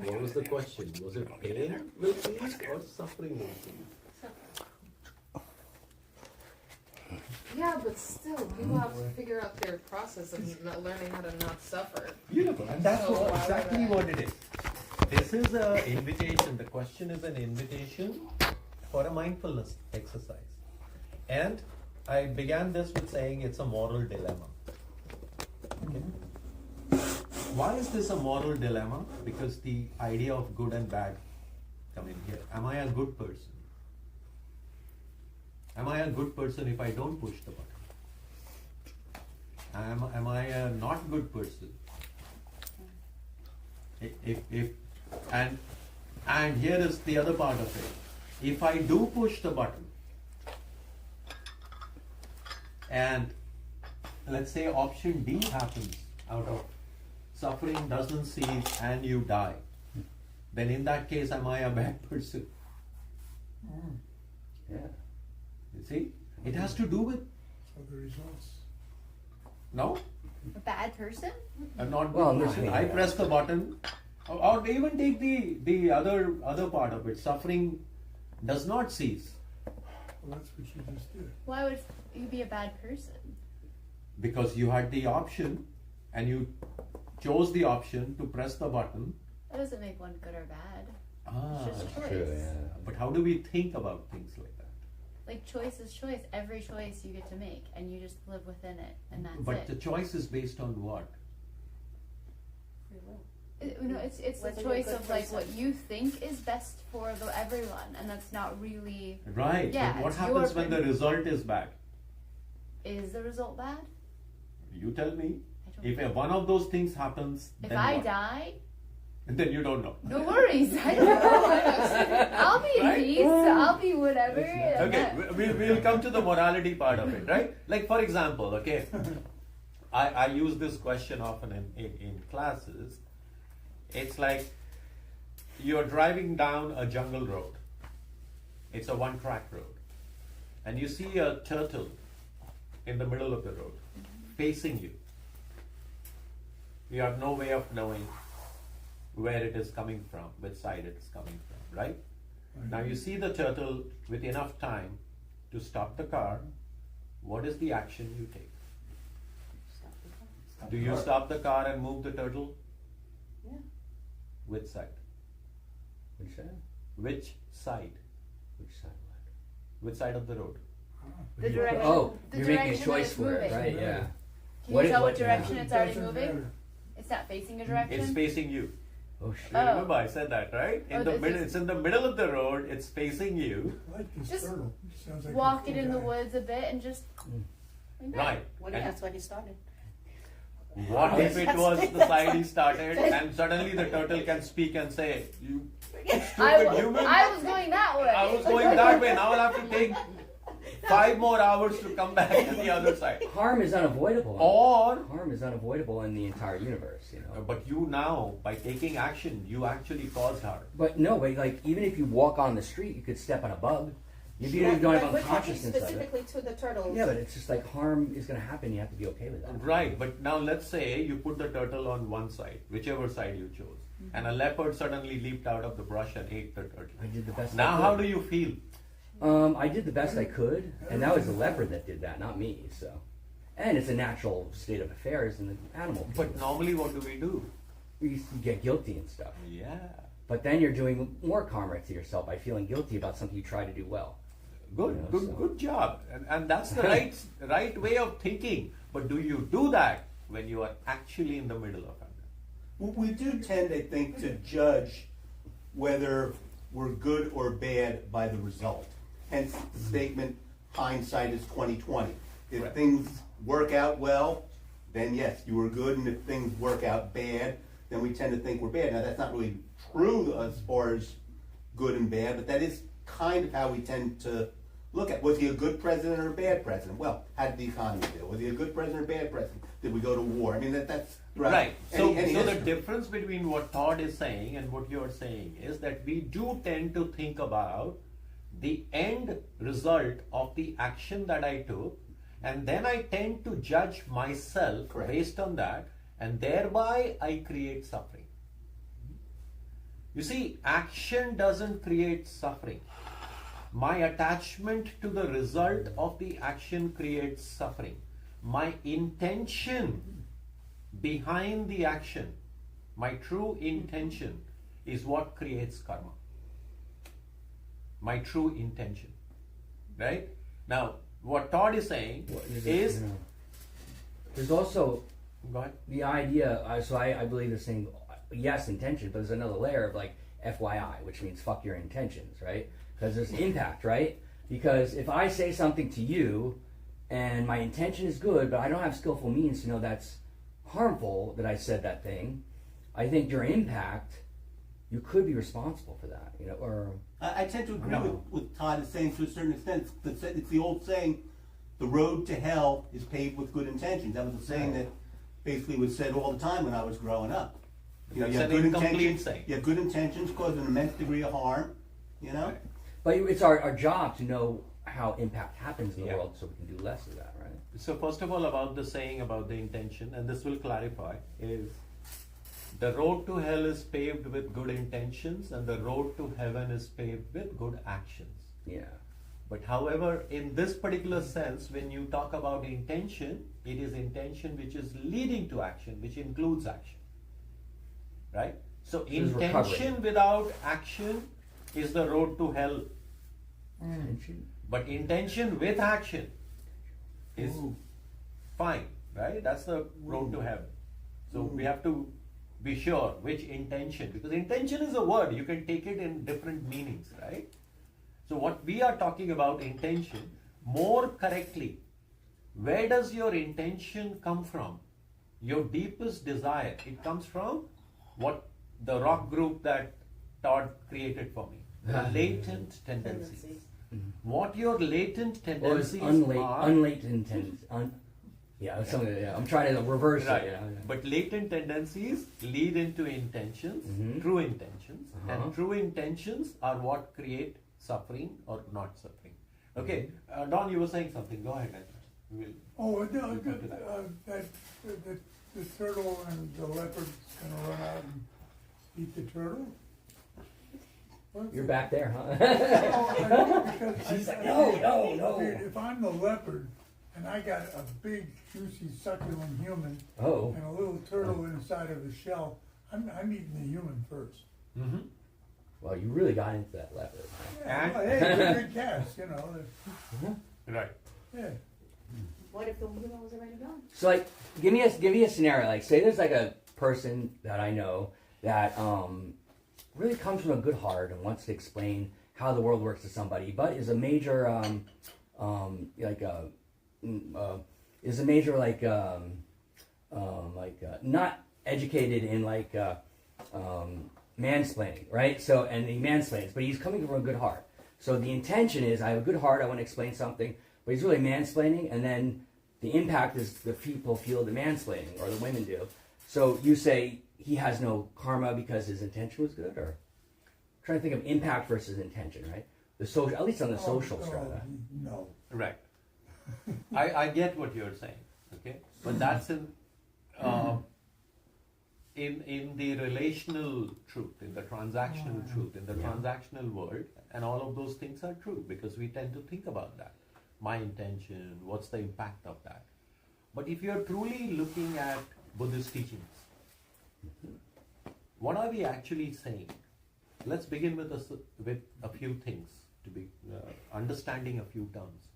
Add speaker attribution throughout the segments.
Speaker 1: What was the question? Was it pain will cease or suffering will cease?
Speaker 2: Yeah, but still, people have to figure out their process of not learning how to not suffer.
Speaker 1: Beautiful, and that's
Speaker 2: So why
Speaker 1: exactly
Speaker 2: would I-
Speaker 1: what it is. This is an invitation. The question is an invitation for a mindfulness exercise. And I began this with saying it's a moral dilemma. Okay. Why is this a moral dilemma? Because the idea of good and bad come in here. Am I a good person? Am I a good person if I don't push the button? Am I a not good person? And here is the other part of it. If I do push the button, and let's say option D happens out of suffering doesn't cease and you die, then in that case, am I a bad person?
Speaker 3: Yeah.
Speaker 1: You see, it has to do with
Speaker 4: So the results.
Speaker 1: no,
Speaker 5: A bad person?
Speaker 1: a not good
Speaker 3: Well, no,
Speaker 1: person.
Speaker 3: yeah.
Speaker 1: I press the button, or even take the other part of it. Suffering does not cease
Speaker 4: Well, that's what you just did.
Speaker 5: Why would you be a bad person?
Speaker 1: because you had the option, and you chose the option to press the button.
Speaker 5: That doesn't make one good or bad.
Speaker 1: Ah,
Speaker 5: It's just choice.
Speaker 3: True, yeah.
Speaker 1: but how do we think about things like that?
Speaker 5: Like choice is choice. Every choice you get to make, and you just live within it, and that's
Speaker 1: But the
Speaker 5: it.
Speaker 1: choice is based on what?
Speaker 5: No, it's the
Speaker 6: Whether you're a
Speaker 5: choice
Speaker 6: good
Speaker 5: of like
Speaker 6: person.
Speaker 5: what you think is best for everyone, and that's not really.
Speaker 1: Right.
Speaker 5: Yeah,
Speaker 1: but what
Speaker 5: it's
Speaker 1: happens
Speaker 5: your
Speaker 1: when the result is bad?
Speaker 5: Is the result bad?
Speaker 1: You tell me.
Speaker 5: I don't
Speaker 1: If one of those things happens,
Speaker 5: If
Speaker 1: then
Speaker 5: I
Speaker 1: what?
Speaker 5: die,
Speaker 1: Then you don't know.
Speaker 5: no worries. I don't know. I'll be in
Speaker 1: Right?
Speaker 5: peace. I'll be whatever.
Speaker 1: Okay, we'll come to the morality part of it, right? Like for example, okay, I use this question often in classes. It's like you're driving down a jungle road. It's a one-track road. And you see a turtle in the middle of the road, facing you. You have no way of knowing where it is coming from, which side it is coming from, right? Now you see the turtle with enough time to stop the car. What is the action you take? Do you stop the car and move the turtle?
Speaker 6: Yeah.
Speaker 1: Which side?
Speaker 3: Which side?
Speaker 1: Which side?
Speaker 3: Which side?
Speaker 1: Which side of the road?
Speaker 5: The direction.
Speaker 3: Oh,
Speaker 5: the
Speaker 3: you're making a
Speaker 5: direction that
Speaker 3: choice
Speaker 5: it's
Speaker 3: for it,
Speaker 5: moving.
Speaker 3: right? Yeah.
Speaker 5: Can
Speaker 3: What
Speaker 5: you
Speaker 3: if-
Speaker 5: tell
Speaker 3: what-
Speaker 5: what direction
Speaker 3: yeah.
Speaker 5: it's already
Speaker 4: Doesn't
Speaker 5: moving?
Speaker 4: matter.
Speaker 5: It's not facing a direction.
Speaker 1: It's facing you.
Speaker 3: Oh shit.
Speaker 1: You
Speaker 5: Oh.
Speaker 1: remember I said that, right? In
Speaker 5: Oh,
Speaker 1: the
Speaker 5: this
Speaker 1: middle,
Speaker 5: is-
Speaker 1: it's in the middle of the road. It's facing you,
Speaker 4: I like this
Speaker 5: Just
Speaker 4: turtle. Sounds like
Speaker 5: Walk
Speaker 4: a
Speaker 5: it
Speaker 4: cool
Speaker 5: in the
Speaker 4: guy.
Speaker 5: woods a bit and just. like that.
Speaker 1: right?
Speaker 6: When
Speaker 1: And
Speaker 6: that's when he started.
Speaker 1: what if it was the side he started, and suddenly the turtle can speak and say, "You stupid human!
Speaker 5: I was going that way.
Speaker 1: I was going that way. Now I'll have to take 5 more hours to come back to the other side."
Speaker 3: Harm is unavoidable.
Speaker 1: Or,
Speaker 3: Harm is unavoidable in the entire universe, you know.
Speaker 1: but you now, by taking action, you actually caused harm.
Speaker 3: But no, but like even if you walk on the street, you could step on a bug. Maybe you
Speaker 6: Right,
Speaker 3: don't have
Speaker 6: but we're talking
Speaker 3: unconsciousness of it.
Speaker 6: specifically to the turtles.
Speaker 3: Yeah, but it's just like harm is going to happen. You have to be okay with that.
Speaker 1: Right, but now let's say you put the turtle on one side, whichever side you chose, and a leopard suddenly leaped out of the brush and ate the turtle.
Speaker 3: I did the best.
Speaker 1: Now,
Speaker 3: I could.
Speaker 1: how do you feel?
Speaker 3: I did the best I could, and that was the leopard that did that, not me. So, and it's a natural state of affairs in the animal.
Speaker 1: But
Speaker 3: kingdom.
Speaker 1: normally, what do we do?
Speaker 3: You get guilty and stuff.
Speaker 1: Yeah,
Speaker 3: But then you're doing more karma to yourself by feeling guilty about something you try to do well.
Speaker 1: good,
Speaker 3: Yeah,
Speaker 1: good,
Speaker 3: so-
Speaker 1: good job, and that's the right way of thinking. But do you do that when you are actually in the middle of it?
Speaker 7: Well, we do tend, I think, to judge whether we're good or bad by the result. Hence the statement, hindsight is 20/20. If
Speaker 1: Right.
Speaker 7: things work out well, then yes, you were good, and if things work out bad, then we tend to think we're bad. Now, that's not really true as far as good and bad, but that is kind of how we tend to look at. Was he a good president or a bad president? Well, how did the economy do? Was he a good president or a bad president? Did we go to war? I mean, that's
Speaker 1: Right. So,
Speaker 7: Any
Speaker 1: so the
Speaker 7: history.
Speaker 1: difference between what Todd is saying and what you're saying is that we do tend to think about the end result of the action that I took, and then I tend to judge myself
Speaker 7: Correct.
Speaker 1: based on that, and thereby I create suffering. You see, action doesn't create suffering. My attachment to the result of the action creates suffering. My intention behind the action, my true intention, is what creates karma. My true intention. Right? Now, what Todd is saying is.
Speaker 3: There's also
Speaker 1: Go ahead.
Speaker 3: the idea, so I believe the same, yes, intention, but there's another layer of like FYI, which means fuck your intentions, right? Because there's impact, right? Because if I say something to you and my intention is good, but I don't have skillful means to know that's harmful that I said that thing, I think your impact, you could be responsible for that, you know, or...
Speaker 7: I tend to agree
Speaker 3: No.
Speaker 7: with Todd is saying to a certain extent. It's the old saying, the road to hell is paved with good intentions. That was a saying that basically was said all the time when I was growing up. You know,
Speaker 1: That's
Speaker 7: you have
Speaker 1: an
Speaker 7: good
Speaker 1: incomplete
Speaker 7: intentions.
Speaker 1: saying.
Speaker 7: You have good intentions cause an immense degree of harm. You know.
Speaker 1: Right.
Speaker 3: But it's our job to know how impact happens in the
Speaker 1: Yeah.
Speaker 3: world so we can do less of that, right?
Speaker 1: So first of all, about the saying about the intention, and this will clarify, is the road to hell is paved with good intentions and the road to heaven is paved with good actions.
Speaker 3: Yeah.
Speaker 1: But however, in this particular sense, when you talk about intention, it is intention which is leading to action, which includes action. Right? So
Speaker 3: is
Speaker 1: intention without action is the road to hell.
Speaker 3: Intention.
Speaker 1: But intention with action is
Speaker 4: Ooh.
Speaker 1: fine, right? That's the road to heaven. So we have to be sure which intention, because intention is a word, you can take it in different meanings, right? So what we are talking about intention, more correctly, where does your intention come from? Your deepest desire, it comes from what the rock group that Todd created for me, the latent tendencies. What your latent
Speaker 3: Or it's
Speaker 1: tendencies are.
Speaker 3: unlatent tendencies. Yeah, something. Yeah, I'm trying to reverse
Speaker 1: Right.
Speaker 3: it. Yeah.
Speaker 1: But latent tendencies lead into intentions,
Speaker 3: Mhm.
Speaker 1: true intentions,
Speaker 3: Uh-huh.
Speaker 1: and true intentions are what create suffering or not suffering. Okay, Don, you were saying something. Go ahead. We'll
Speaker 4: Oh,
Speaker 1: we'll come to that.
Speaker 4: that the turtle and the leopard's gonna run out and eat the turtle? What's
Speaker 3: You're
Speaker 4: it?
Speaker 3: back there,
Speaker 4: Oh,
Speaker 3: huh?
Speaker 4: I know, because
Speaker 3: She's
Speaker 4: I-
Speaker 3: like, no.
Speaker 4: Dude, if I'm the leopard and I got a big, juicy, succulent human
Speaker 3: Oh.
Speaker 4: and a little turtle inside of the shell, I'm eating the human first.
Speaker 1: Mhm.
Speaker 3: Well, you really got into that leopard.
Speaker 4: Yeah,
Speaker 1: And-
Speaker 4: well, hey, they're good cats, you know.
Speaker 1: Right.
Speaker 4: Yeah.
Speaker 6: What if the human was already gone?
Speaker 3: So, like, give me a scenario. Like, say there's like a person that I know that really comes from a good heart and wants to explain how the world works to somebody, but is a major not educated in mansplaining, right? So, and he mansplains, but he's coming from a good heart. So the intention is, I have a good heart, I want to explain something, but he's really mansplaining, and then the impact is the people feel the mansplaining, or the women do. So you say he has no karma because his intention was good, or? I'm trying to think of impact versus intention, right? The social, at least on the social strata.
Speaker 4: No.
Speaker 1: Right. I get what you're saying. Okay, but that's in the relational truth, in the transactional truth, in the transactional world, and all of those things are true because we tend to think about that. My intention, what's the impact of that? But if you're truly looking at Buddhist teachings, what are we actually saying? Let's begin with a few things to be understanding a few terms.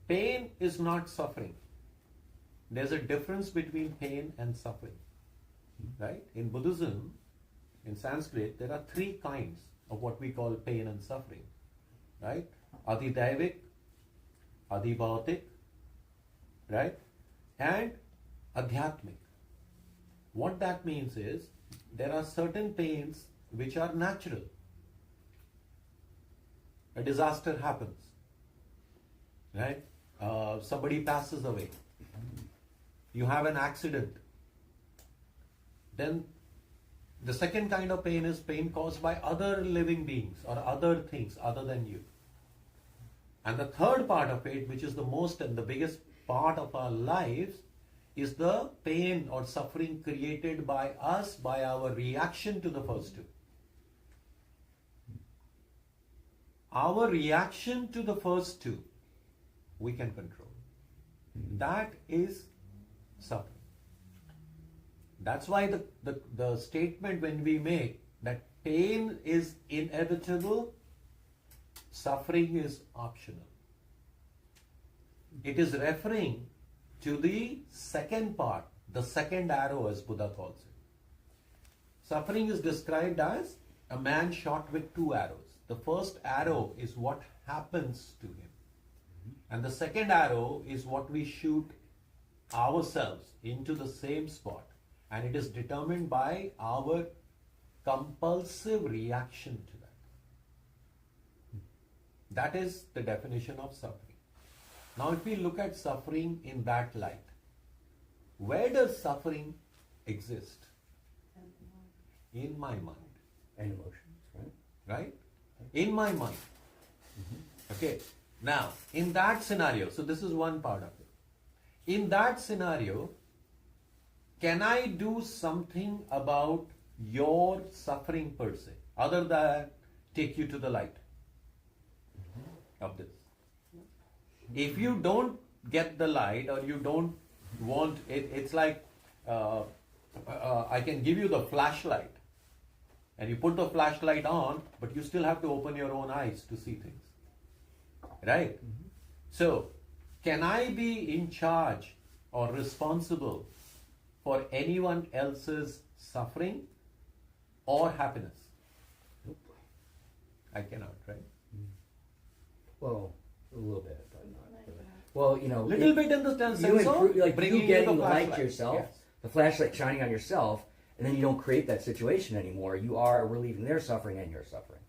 Speaker 1: Pain is not suffering. There's a difference between pain and suffering. Right? In Buddhism, in Sanskrit, there are three kinds of what we call pain and suffering. Right? Adhidaivik, Adhibhautik, right? And Adhyatmik. What that means is, there are certain pains which are natural. A disaster happens. Right? Somebody passes away. You have an accident. Then the second kind of pain is pain caused by other living beings or other things other than you. And the third part of it, which is the most and the biggest part of our lives, is the pain or suffering created by us by our reaction to the first two. our reaction to the first two, we can control. That is suffering. That's why the statement when we make that pain is inevitable, suffering is optional. It is referring to the second part, the second arrow as Buddha calls it. Suffering is described as a man shot with two arrows. The first arrow is what happens to him. And the second arrow is what we shoot ourselves into the same spot. And it is determined by our compulsive reaction to that. That is the definition of suffering. Now, if we look at suffering in that light, where does suffering exist? In my mind.
Speaker 3: And emotions, right?
Speaker 1: Right? In my mind. Okay. Now, in that scenario, so this is one part of it. In that scenario, can I do something about your suffering per se, other than take you to the light of this? If you don't get the light or you don't want it, it's like I can give you the flashlight and you put the flashlight on, but you still have to open your own eyes to see things. Right? So, can I be in charge or responsible for anyone else's suffering or happiness?
Speaker 3: Nope.
Speaker 1: I cannot, right?
Speaker 3: Well, a little bit, but not really. Well, you know,
Speaker 1: Little bit in the sense
Speaker 3: you
Speaker 1: of
Speaker 3: improve, like
Speaker 1: bringing
Speaker 3: you getting
Speaker 1: the
Speaker 3: the light
Speaker 1: flashlight.
Speaker 3: to yourself,
Speaker 1: Yes.
Speaker 3: the flashlight shining on yourself, and then you don't create that situation anymore. You are relieving their suffering and your suffering.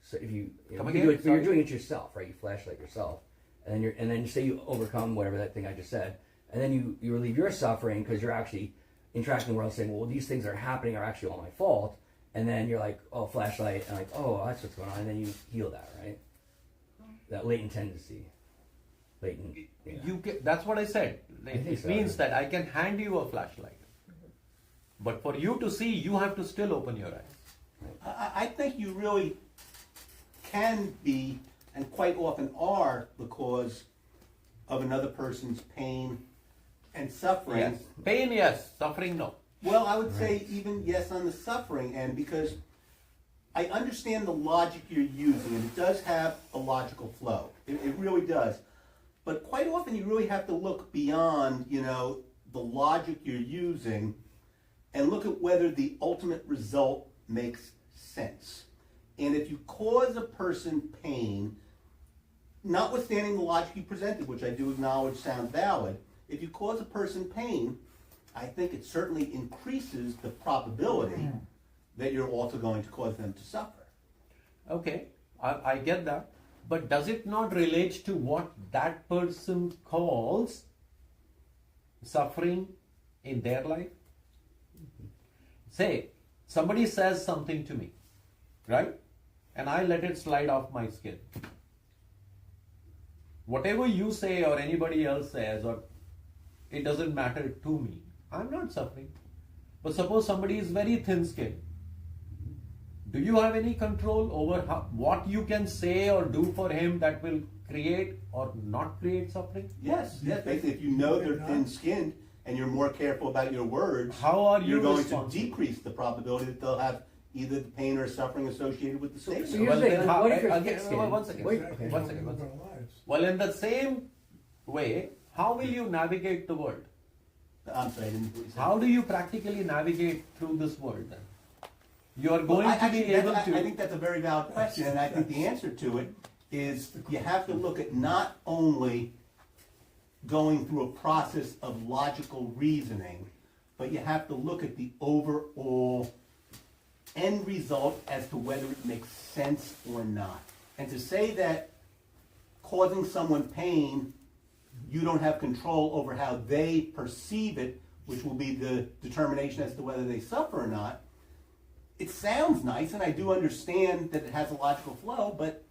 Speaker 3: So if you,
Speaker 1: Come
Speaker 3: you
Speaker 1: again?
Speaker 3: do it, but you're
Speaker 1: Sorry?
Speaker 3: doing it yourself, right? You flashlight yourself, and then say you overcome whatever that thing I just said, and then you relieve your suffering because you're actually interacting in the world, saying, well, these things that are happening are actually all my fault, and then you're like, oh, flashlight, and like, oh, that's what's going on, and then you heal that, right? That latent tendency, latent. Yeah.
Speaker 1: You get, that's what I said.
Speaker 3: I think
Speaker 1: It
Speaker 3: so.
Speaker 1: means that I can hand you a flashlight. But for you to see, you have to still open your eyes.
Speaker 7: I think you really can be, and quite often are, the cause of another person's pain and suffering.
Speaker 1: Yes. Pain, yes. Suffering, no.
Speaker 7: Well, I would say even yes on the suffering end, because I understand the logic you're using, and it does have a logical flow. It really does. But quite often you really have to look beyond, the logic you're using and look at whether the ultimate result makes sense. And if you cause a person pain, notwithstanding the logic you presented, which I do acknowledge sounds valid, if you cause a person pain, I think it certainly increases the probability that you're also going to cause them to suffer.
Speaker 1: Okay, I get that. But does it not relate to what that person calls suffering in their life? Say, somebody says something to me, right? And I let it slide off my skin. Whatever you say or anybody else says, or it doesn't matter to me, I'm not suffering. But suppose somebody is very thin-skinned. Do you have any control over what you can say or do for him that will create or not create suffering?
Speaker 7: Yes. Basically, if you know they're thin-skinned and you're more careful about your words,
Speaker 1: How are you
Speaker 7: you're going to
Speaker 1: responsible?
Speaker 7: decrease the probability that they'll have either the pain or suffering associated with the statement.
Speaker 3: So you're saying,
Speaker 1: then
Speaker 3: what if you're
Speaker 1: again,
Speaker 3: thick-skinned?
Speaker 1: one second.
Speaker 3: Wait,
Speaker 4: Exactly
Speaker 3: okay.
Speaker 1: One
Speaker 4: how
Speaker 1: second,
Speaker 4: we
Speaker 1: one
Speaker 4: live
Speaker 1: second.
Speaker 4: our lives.
Speaker 1: Well, in the same way, how will you navigate the world?
Speaker 7: I'm sorry, I didn't what you said.
Speaker 1: How do you practically navigate through this world then? You are going
Speaker 7: Well,
Speaker 1: to be
Speaker 7: actually,
Speaker 1: able
Speaker 7: I
Speaker 1: to.
Speaker 7: think that's a very valid question, and I think the answer to it is you have to look at not only going through a process of logical reasoning, but you have to look at the overall end result as to whether it makes sense or not. And to say that causing someone pain, you don't have control over how they perceive it, which will be the determination as to whether they suffer or not. It sounds nice, and I do understand that it has a logical flow, but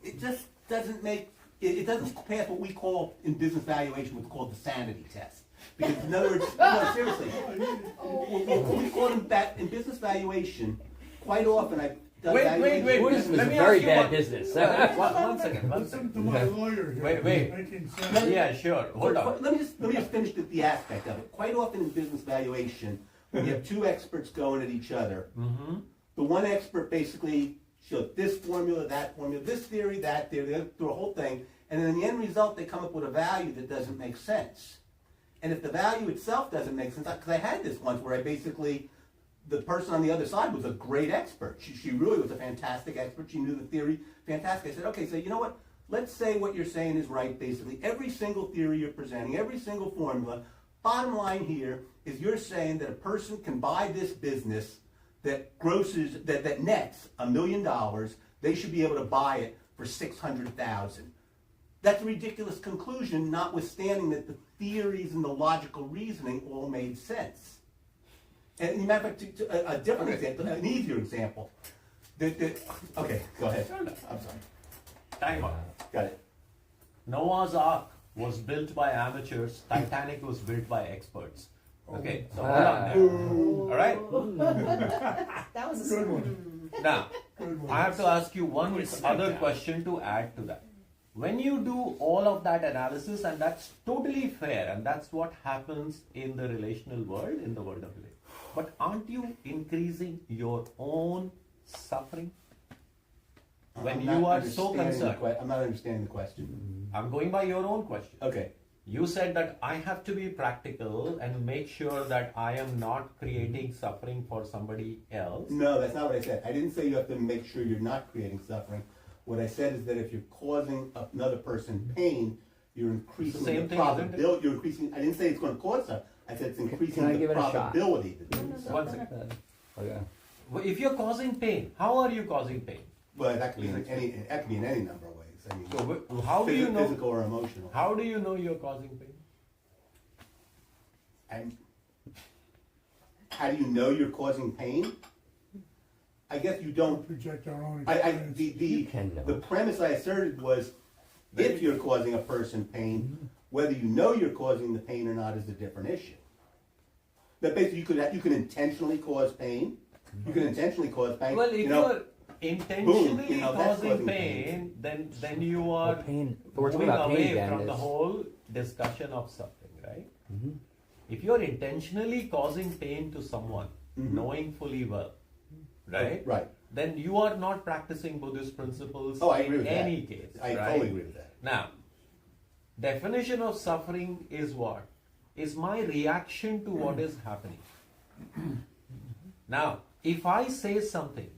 Speaker 7: it just doesn't make, it doesn't pass what we call in business valuation what's called the sanity test. Because in other words, no, seriously, what we call in business valuation, quite often, it does
Speaker 1: Wait.
Speaker 7: valuation.
Speaker 3: Buddhism is
Speaker 1: Let
Speaker 3: a
Speaker 1: me
Speaker 3: very
Speaker 1: ask you
Speaker 3: bad
Speaker 1: one-
Speaker 3: business.
Speaker 1: One second.
Speaker 4: Listen to my lawyer here.
Speaker 1: Wait.
Speaker 4: Making sense.
Speaker 1: Yeah, sure. Hold on.
Speaker 7: Let me just finish the aspect of it. Quite often in business valuation, when you have two experts going at each other, the one expert basically showed this formula, this theory, that theory, they go through a whole thing, and then in the end result, they come up with a value that doesn't make sense. And if the value itself doesn't make sense, because I had this once where I basically, the person on the other side was a great expert. She really was a fantastic expert. She knew the theory fantastic. I said, okay, so you know what? Let's say what you're saying is right, basically. Every single theory you're presenting, every single formula, bottom line here is you're saying that a person can buy this business that grosses, that nets $1 million, they should be able to buy it for $600,000. That's a ridiculous conclusion, notwithstanding that the theories and the logical reasoning all made sense. And as a matter of fact, a different example, an easier example. Okay, go ahead. I'm sorry.
Speaker 1: Time out.
Speaker 7: Got it.
Speaker 1: Noah's Ark was built by amateurs. Titanic was built by experts. Okay, so hold on there. All right.
Speaker 6: That was a
Speaker 4: Good
Speaker 6: smart
Speaker 4: one.
Speaker 1: Now,
Speaker 4: Good one.
Speaker 1: I have to ask you one other question to add to that. When you do all of that analysis, and that's totally fair, and that's what happens in the relational world, in the world of relation. But aren't you increasing your own suffering? When
Speaker 7: I'm
Speaker 1: you
Speaker 7: not
Speaker 1: are so
Speaker 7: understanding the
Speaker 1: concerned.
Speaker 7: I'm not understanding the question.
Speaker 1: I'm going by your own question.
Speaker 7: Okay.
Speaker 1: You said that I have to be practical and make sure that I am not creating suffering for somebody else.
Speaker 7: No, that's not what I said. I didn't say you have to make sure you're not creating suffering. What I said is that if you're causing another person pain, you're increasing
Speaker 1: Same
Speaker 7: the
Speaker 1: thing, isn't it?
Speaker 7: probability. You're increasing. I didn't say it's going to cause suffering. I said it's increasing
Speaker 3: I
Speaker 7: the
Speaker 3: give it a shot?
Speaker 7: probability. That
Speaker 6: No,
Speaker 7: there's
Speaker 6: no,
Speaker 1: One
Speaker 7: suffering.
Speaker 1: second.
Speaker 3: Okay.
Speaker 1: Well, if you're causing pain, how are you causing pain?
Speaker 7: Well, that could be in any. That could be in any number of ways. I mean,
Speaker 1: So how do you know?
Speaker 7: physical or emotional?
Speaker 1: How do you know you're causing pain?
Speaker 7: And how do you know you're causing pain? I guess you don't.
Speaker 4: Project our own
Speaker 7: I
Speaker 4: experience.
Speaker 3: You can know.
Speaker 7: the premise I asserted was if you're causing a person pain, whether you know you're causing the pain or not is a different issue. That basically you can intentionally cause pain. You can intentionally cause pain.
Speaker 1: Well, if
Speaker 7: you know,
Speaker 1: you're intentionally
Speaker 7: boom, that's
Speaker 1: causing
Speaker 7: causing
Speaker 1: pain, then you are
Speaker 3: Well, pain. But we're talking
Speaker 1: moving
Speaker 3: about
Speaker 1: away
Speaker 3: pain again.
Speaker 1: from the whole discussion of suffering, right? If you're intentionally causing pain to someone, knowing fully well, right?
Speaker 7: Right.
Speaker 1: Then you are not practicing Buddhist principles
Speaker 7: Oh, I agree
Speaker 1: in
Speaker 7: with that.
Speaker 1: any case.
Speaker 7: I
Speaker 1: right?
Speaker 7: totally agree with that.
Speaker 1: Now, definition of suffering is what? Is my reaction to what is happening. Now, if I say something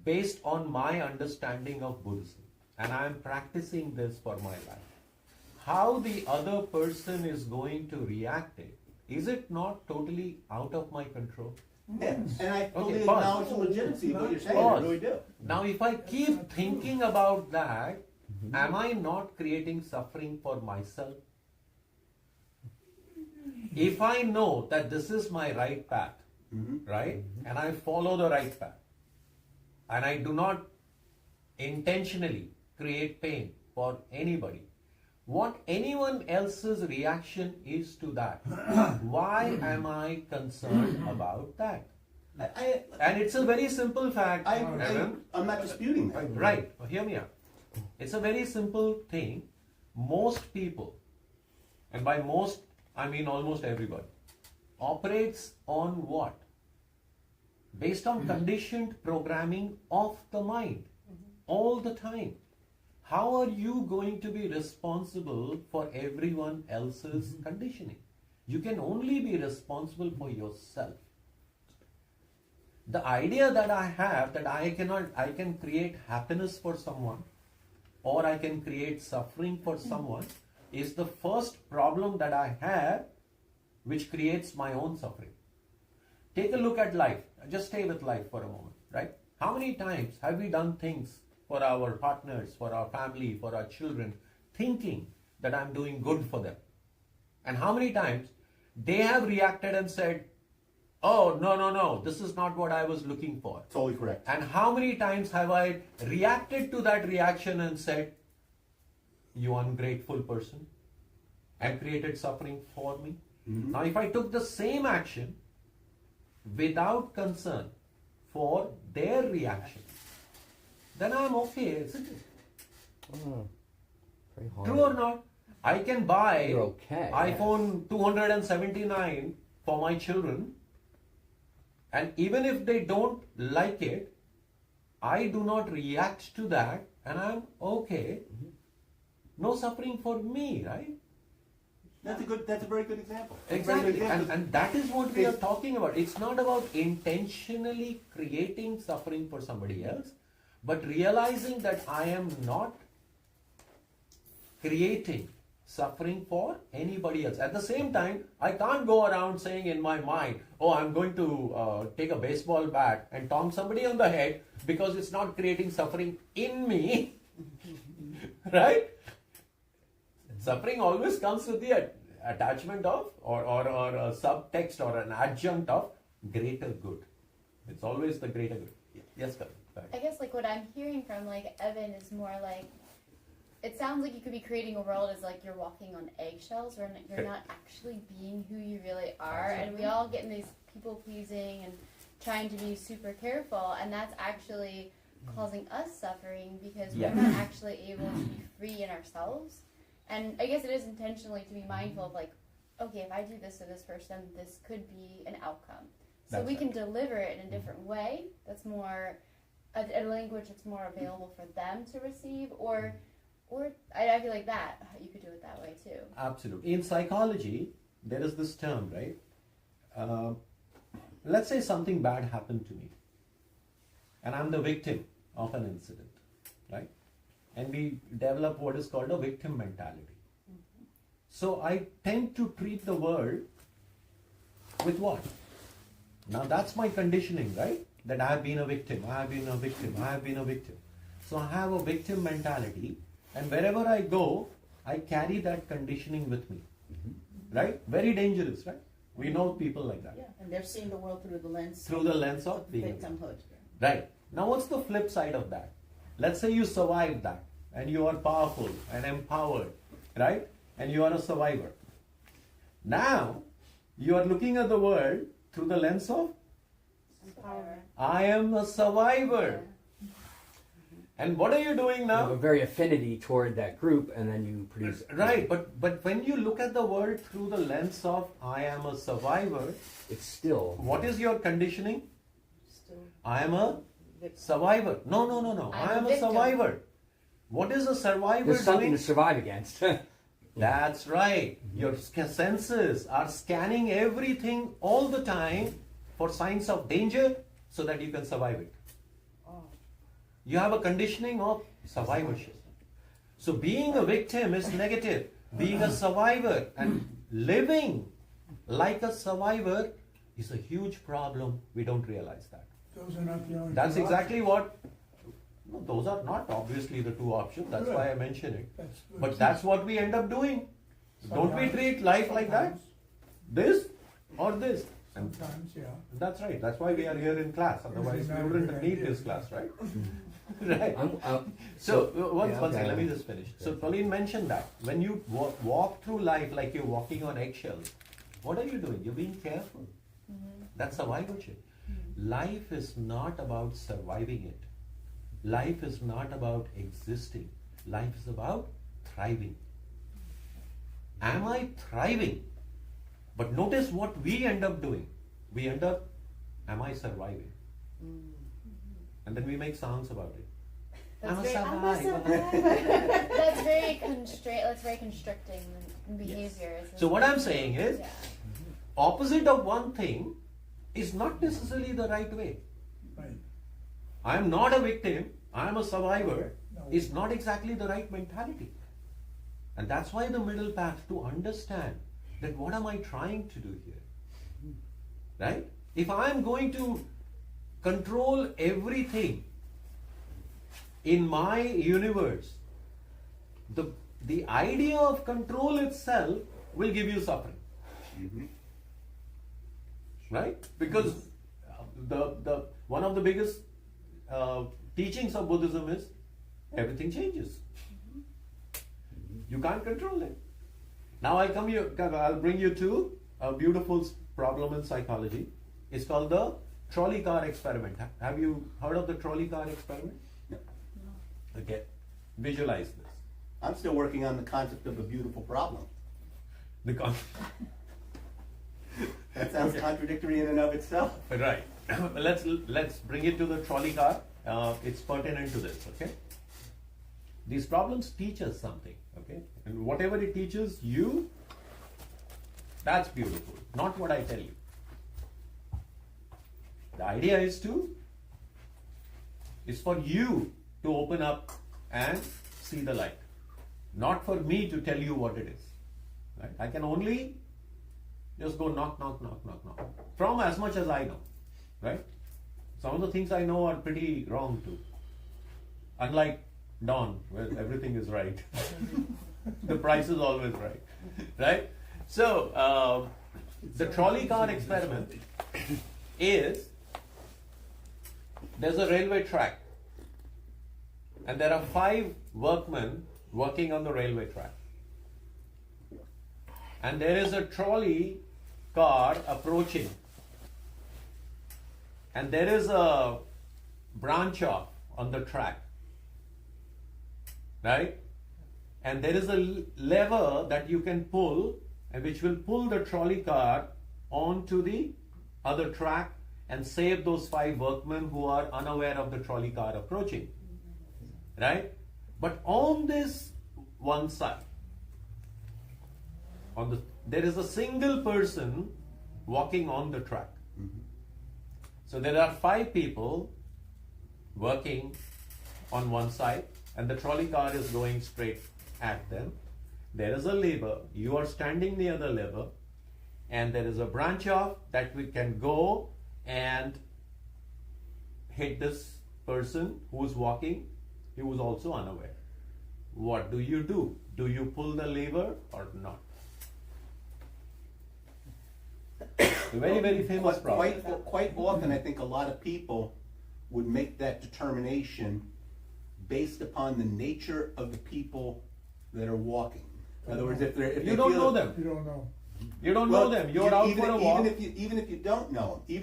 Speaker 1: based on my understanding of Buddhism, and I am practicing this for my life, how the other person is going to react it, is it not totally out of my control?
Speaker 7: Yeah. And I totally
Speaker 1: pause.
Speaker 7: acknowledge the legitimacy of what you're saying.
Speaker 1: Pause.
Speaker 7: I really do.
Speaker 1: Now, if I keep thinking about that, am I not creating suffering for myself? If I know that this is my right path, right, and I follow the right path, and I do not intentionally create pain for anybody, what anyone else's reaction is to that, why am I concerned about that? And it's a very simple fact, Evan.
Speaker 7: I'm not disputing that.
Speaker 1: Right, hear me out. It's a very simple thing. Most people, and by most I mean almost everybody, operates on what? Based on conditioned programming of the mind all the time. How are you going to be responsible for everyone else's conditioning? You can only be responsible for yourself. The idea that I have that I can create happiness for someone or I can create suffering for someone is the first problem that I have, which creates my own suffering. Take a look at life. Just stay with life for a moment, right? How many times have we done things for our partners, for our family, for our children, thinking that I'm doing good for them? And how many times they have reacted and said, oh, no, this is not what I was looking for.
Speaker 7: Totally correct.
Speaker 1: And how many times have I reacted to that reaction and said, you ungrateful person, and created suffering for me? Now, if I took the same action without concern for their reaction, then I'm okay, isn't it?
Speaker 3: Very hard.
Speaker 1: True or not? I can buy
Speaker 3: You're okay.
Speaker 1: iPhone 279 for my children, and even if they don't like it, I do not react to that, and I'm okay. No suffering for me, right?
Speaker 7: That's a very good example.
Speaker 1: Exactly, and that is what we are talking about. It's not about intentionally creating suffering for somebody else, but realizing that I am not creating suffering for anybody else. At the same time, I can't go around saying in my mind, oh, I'm going to take a baseball bat and taunt somebody on the head because it's not creating suffering in me, right? Suffering always comes with the attachment of or a subtext or an adjunct of greater good. It's always the greater good. Yes, Karan.
Speaker 5: I guess like what I'm hearing from like Evan is more like, it sounds like you could be creating a world as like you're walking on eggshells, where you're not actually being who you really are, and we all get in these people pleasing and trying to be super careful, and that's actually causing us suffering because we're not actually able to be free in ourselves. And I guess it is intentionally to be mindful of like, okay, if I do this to this person, this could be an outcome. So
Speaker 1: That's
Speaker 5: we
Speaker 1: right.
Speaker 5: can deliver it in a different way. That's more a language that's more available for them to receive, or I feel like that you could do it that way too.
Speaker 1: Absolutely. In psychology, there is this term, right? Let's say something bad happened to me, and I'm the victim of an incident, right? And we develop what is called a victim mentality. So I tend to treat the world with what? Now that's my conditioning, right? That I have been a victim, I have been a victim, I have been a victim. So I have a victim mentality, and wherever I go, I carry that conditioning with me. Right? Very dangerous, right? We know people like that.
Speaker 6: Yeah, and they're seeing the world through the lens
Speaker 1: of being a victim.
Speaker 6: victimhood.
Speaker 1: Right. Now what's the flip side of that? Let's say you survived that and you are powerful and empowered, right? And you are a survivor. Now you are looking at the world through the lens of I am a survivor. And what are you doing
Speaker 3: You
Speaker 1: now?
Speaker 3: have a very affinity toward that group, and then you produce.
Speaker 1: Right, but when you look at the world through the lens of I am a survivor,
Speaker 3: It's still.
Speaker 1: what is your conditioning?
Speaker 6: Still
Speaker 1: I am a survivor. No. I am a
Speaker 5: victim.
Speaker 1: survivor. What is a survivor
Speaker 3: There's something
Speaker 1: doing?
Speaker 3: to survive against.
Speaker 1: That's right. Your senses are scanning everything all the time for signs of danger so that you can survive it. You have a conditioning of survivorship. So being a victim is negative. Being a survivor and living like a survivor is a huge problem. We don't realize that.
Speaker 4: Those are not the only.
Speaker 1: That's
Speaker 4: two
Speaker 1: exactly what. No, those are not obviously the two options. That's
Speaker 4: Good.
Speaker 1: why I mention it.
Speaker 4: That's good.
Speaker 1: But that's what we end up doing. Don't we
Speaker 4: Sometimes-
Speaker 1: treat life like that? This or this? And
Speaker 4: Sometimes, yeah.
Speaker 1: that's right. That's why we are here in class. Otherwise, we wouldn't need this class, right? Right. So, one
Speaker 3: yeah,
Speaker 1: second,
Speaker 3: okay.
Speaker 1: let me just finish. So, Pauline mentioned that when you walk through life like you're walking on eggshells, what are you doing? You're being careful. That's survivorship. Life is not about surviving it. Life is not about existing. Life is about thriving. Am I thriving? But notice what we end up doing. We end up, am I surviving? And then we make songs about it.
Speaker 5: That's
Speaker 1: I'm a
Speaker 5: very-
Speaker 1: survivor.
Speaker 5: That's very constricting behavior.
Speaker 1: So what I'm saying is,
Speaker 5: Yeah.
Speaker 1: opposite of one thing is not necessarily the right way.
Speaker 4: Right.
Speaker 1: I am not a victim, I am a survivor,
Speaker 4: No.
Speaker 1: is not exactly the right mentality. And that's why the middle path, to understand that what am I trying to do here? Right? If I am going to control everything in my universe, the idea of control itself will give you suffering. Right? Because the one of the biggest teachings of Buddhism is everything changes. You can't control it. Now I'll bring you to a beautiful problem in psychology. It's called the trolley car experiment. Have you heard of the trolley car experiment?
Speaker 7: No.
Speaker 1: Okay, visualize this.
Speaker 7: I'm still working on the concept of a beautiful problem.
Speaker 1: The con-
Speaker 7: That sounds contradictory in and of itself.
Speaker 1: right. let's bring it to the trolley car. It's pertinent to this. Okay. These problems teach us something. Okay, and whatever it teaches you, that's beautiful. Not what I tell you. The idea is for you to open up and see the light, not for me to tell you what it is. Right? I can only just go knock, knock, knock, knock, knock, from as much as I know. Right? Some of the things I know are pretty wrong too. Unlike Don, where everything is right. The price is always right. Right? So, the trolley car experiment is, there's a railway track and there are 5 workmen working on the railway track. And there is a trolley car approaching. And there is a branch off on the track. Right? And there is a lever that you can pull, and which will pull the trolley car onto the other track and save those 5 workmen who are unaware of the trolley car approaching. Right? But on this one side, there is a single person walking on the track. So there are 5 people working on one side, and the trolley car is going straight at them. There is a lever. You are standing near the lever, and there is a branch off that we can go and hit this person who is walking, who is also unaware. What do? Do you pull the lever or not? Very, very famous problem.
Speaker 7: Quite often, I think a lot of people would make that determination based upon the nature of the people that are walking. In other words, if
Speaker 1: You don't know them.
Speaker 4: You don't know.
Speaker 1: You don't know them. You're out for a walk.
Speaker 7: Even if you don't know them,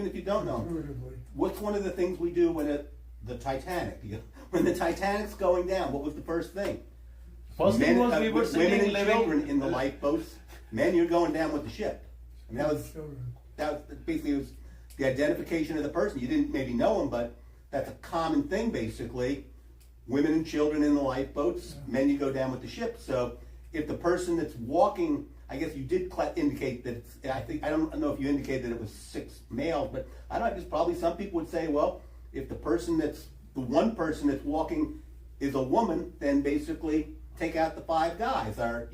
Speaker 4: Intuitively.
Speaker 7: what's one of the things we do when the Titanic? When the Titanic's going down, what was the first thing?
Speaker 1: First thing was we were
Speaker 7: women
Speaker 1: sitting
Speaker 7: and
Speaker 1: living.
Speaker 7: children in the lifeboats. Men, you're going down with the ship. I mean,
Speaker 4: Children.
Speaker 7: that was basically it was the identification of the person. You didn't maybe know him, but that's a common thing basically. Women and children in the lifeboats, men you go down with the ship. So if the person that's walking, I guess you did indicate that I don't know if you indicated that it was 6 males, but I don't know, just probably some people would say, well, if the one person that's walking is a woman, then basically take out the 5 guys, or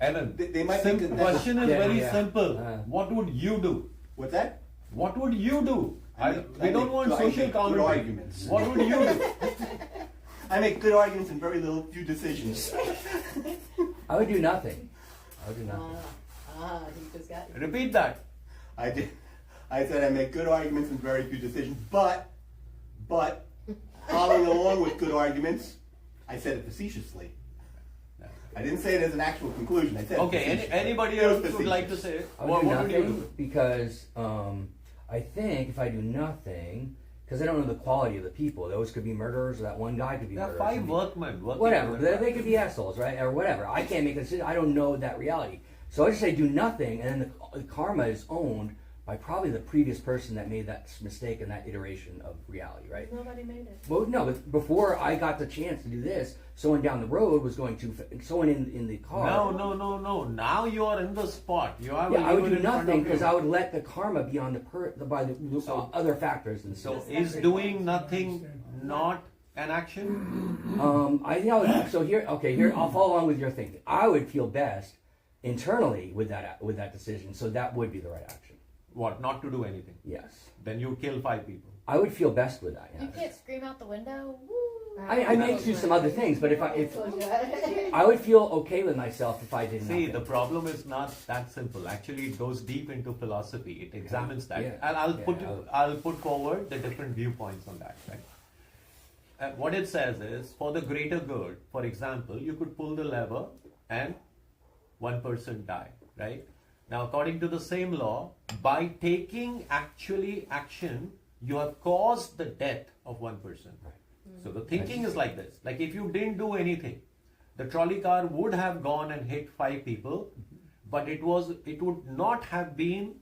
Speaker 1: Evan,
Speaker 7: they might think
Speaker 1: the
Speaker 7: that
Speaker 1: question is
Speaker 3: Yeah,
Speaker 1: very
Speaker 3: yeah.
Speaker 1: simple. What would you do?
Speaker 7: What's that?
Speaker 1: What would you do? We don't want
Speaker 7: I
Speaker 1: social
Speaker 7: make good
Speaker 1: commentary.
Speaker 7: arguments.
Speaker 1: What would you do?
Speaker 7: I make good arguments and very few decisions.
Speaker 3: I would do nothing. I would do nothing.
Speaker 6: He just got you.
Speaker 1: Repeat that.
Speaker 7: I did. I said I make good arguments and very few decisions, but following along with good arguments, I said it facetiously. I didn't say it as an actual conclusion. I said
Speaker 1: Okay,
Speaker 7: it facetiously.
Speaker 1: anybody
Speaker 7: It was
Speaker 1: else would like to
Speaker 7: facetious.
Speaker 1: say it?
Speaker 3: I would
Speaker 1: What
Speaker 3: do
Speaker 1: would you
Speaker 3: nothing
Speaker 1: do?
Speaker 3: because I think if I do nothing, because I don't know the quality of the people. Those could be murderers, or that one guy could be
Speaker 1: There are
Speaker 3: murderers.
Speaker 1: 5 workmen working.
Speaker 3: Whatever,
Speaker 1: on the
Speaker 3: they
Speaker 1: track.
Speaker 3: could be assholes, right? Or whatever. I can't make a decision. I don't know that reality. So I just say do nothing, and then the karma is owned by probably the previous person that made that mistake in that iteration of reality, right?
Speaker 6: Nobody made it.
Speaker 3: Well, no, but before I got the chance to do this, someone down the road was going to, someone in the car.
Speaker 1: No. Now you are in the spot. You have a
Speaker 3: Yeah, I would
Speaker 1: lever
Speaker 3: do
Speaker 1: in front
Speaker 3: nothing
Speaker 1: of
Speaker 3: because
Speaker 1: you.
Speaker 3: I would let the karma be on by the
Speaker 1: So-
Speaker 3: other factors. And
Speaker 1: So
Speaker 3: so,
Speaker 1: is doing nothing not an action?
Speaker 3: I think I would. So here, I'll follow along with your thinking. I would feel best internally with that decision. So that would be the right action.
Speaker 1: What? Not to do anything.
Speaker 3: Yes,
Speaker 1: Then you kill 5 people.
Speaker 3: I would feel best with that.
Speaker 5: You
Speaker 3: Yes.
Speaker 5: can't scream out the window. Woo!
Speaker 3: I may do some other things, but if I would feel okay with myself if I did
Speaker 1: See,
Speaker 3: nothing.
Speaker 1: the problem is not that simple. Actually, it goes deep into philosophy. It examines that.
Speaker 3: Yeah.
Speaker 1: And
Speaker 3: Yeah.
Speaker 1: I'll put forward the different viewpoints on that. Right? What it says is, for the greater good, for example, you could pull the lever and 1 person die. Right? Now, according to the same law, by taking action, you have caused the death of one person. So the thinking is like this. Like if you didn't do anything, the trolley car would have gone and hit 5 people, but it would not have been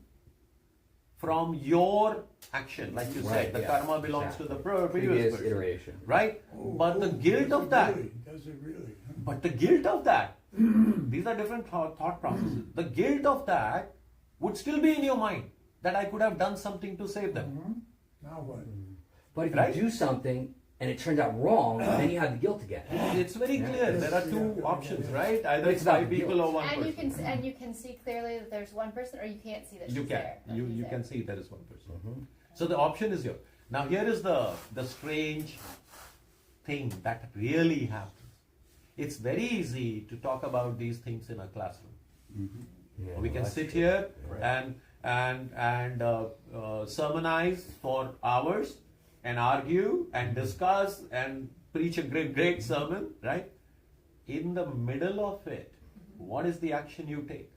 Speaker 1: from your action. Like you said, the karma belongs to the previous person.
Speaker 3: iteration.
Speaker 1: Right? But the guilt of that,
Speaker 4: Does it really?
Speaker 1: but the guilt of that, these are different thought processes. The guilt of that would still be in your mind, that I could have done something to save them.
Speaker 4: Now what?
Speaker 3: But if
Speaker 1: Right?
Speaker 3: you do something and it turns out wrong, then you have the guilt again.
Speaker 1: It's very clear. There are two options, right? Either
Speaker 3: It's
Speaker 1: it's
Speaker 3: about
Speaker 1: 5
Speaker 3: the
Speaker 1: people
Speaker 3: guilt.
Speaker 1: or one
Speaker 5: And
Speaker 1: person.
Speaker 5: you can see clearly that there's one person, or you can't see that
Speaker 1: You
Speaker 5: she's
Speaker 1: can.
Speaker 5: there. that
Speaker 1: You
Speaker 5: he's
Speaker 1: you
Speaker 5: there.
Speaker 1: can see there is one person. So the option is yours. Now here is the strange thing that really happens. It's very easy to talk about these things in a classroom.
Speaker 3: Yeah,
Speaker 1: We can
Speaker 3: that's
Speaker 1: sit
Speaker 3: true.
Speaker 1: here
Speaker 3: Right.
Speaker 1: and sermonize for hours and argue and discuss and preach a great sermon, right? In the middle of it, what is the action you take?